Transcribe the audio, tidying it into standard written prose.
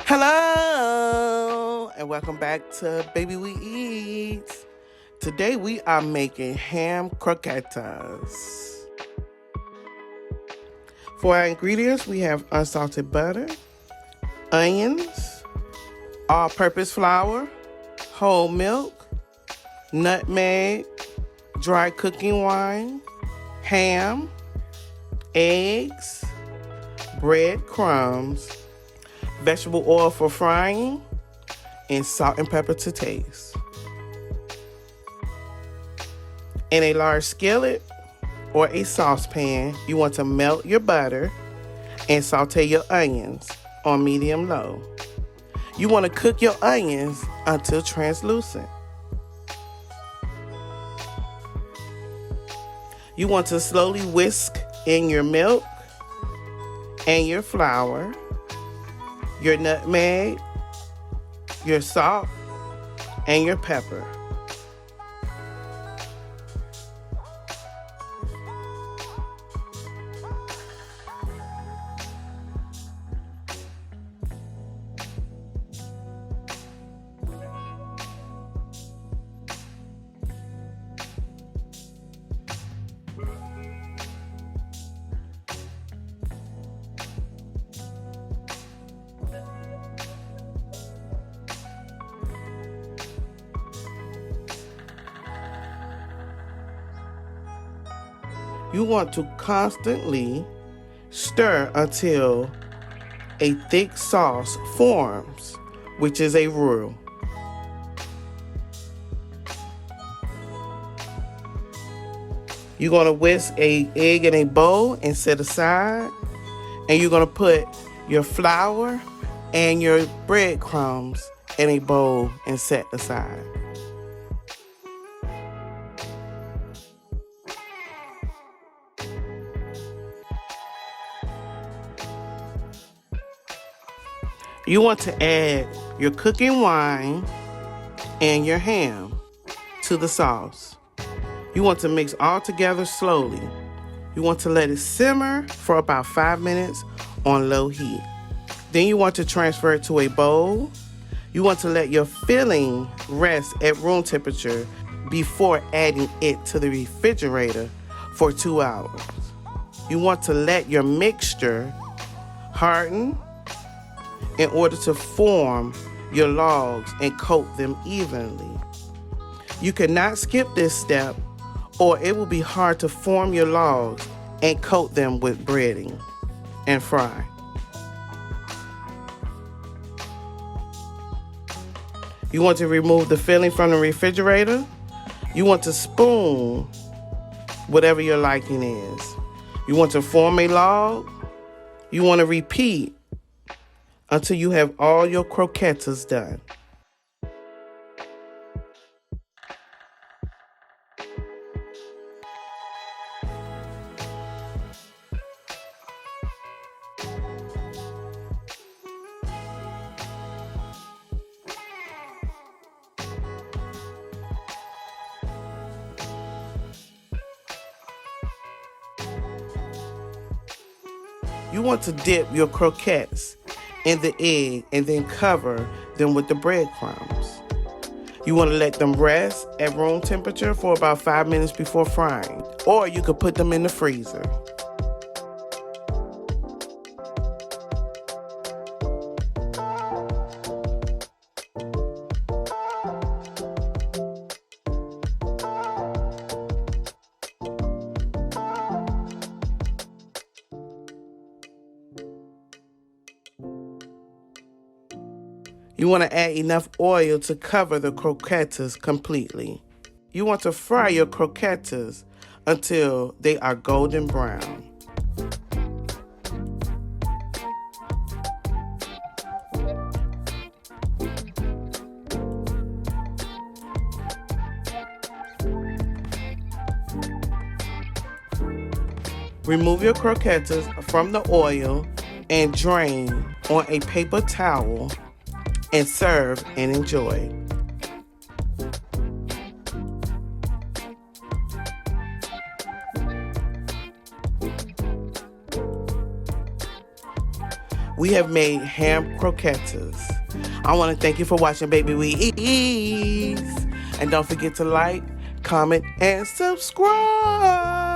Hello and welcome back to Baby We Eat. Today we are making ham croquetas. For our ingredients, we have unsalted butter, onions, all-purpose flour, whole milk, nutmeg, dry cooking wine, ham, eggs, breadcrumbs, vegetable oil for frying, and salt and pepper to taste. In a large skillet or a saucepan, you want to melt your butter and saute your onions on medium-low. You want to cook your onions until translucent. You want to slowly whisk in your milk and your flour, your nutmeg, your salt, and your pepper. You want to constantly stir until a thick sauce forms, which is a roux. You're going to whisk an egg in a bowl and set aside, and you're going to put your flour and your breadcrumbs in a bowl and set aside. You want to add your cooking wine and your ham to the sauce. You want to mix all together slowly. You want to let it simmer for about 5 minutes on low heat. Then you want to transfer it to a bowl. You want to let your filling rest at room temperature before adding it to the refrigerator for 2 hours. You want to let your mixture harden in order to form your logs and coat them evenly. You cannot skip this step or it will be hard to form your logs and coat them with breading and fry. You want to remove the filling from the refrigerator. You want to spoon whatever your liking is. You want to form a log. You want to repeat until you have all your croquetas done. You want to dip your croquettes in the egg and then cover them with the breadcrumbs. You want to let them rest at room temperature for about 5 minutes before frying, or you could put them in the freezer. You want to add enough oil to cover the croquetas completely. You want to fry your croquetas until they are golden brown. Remove your croquetas from the oil and drain on a paper towel and serve and enjoy. we have made ham croquettes. I want to thank you for watching, baby. We eat. And don't forget to like, comment, and subscribe.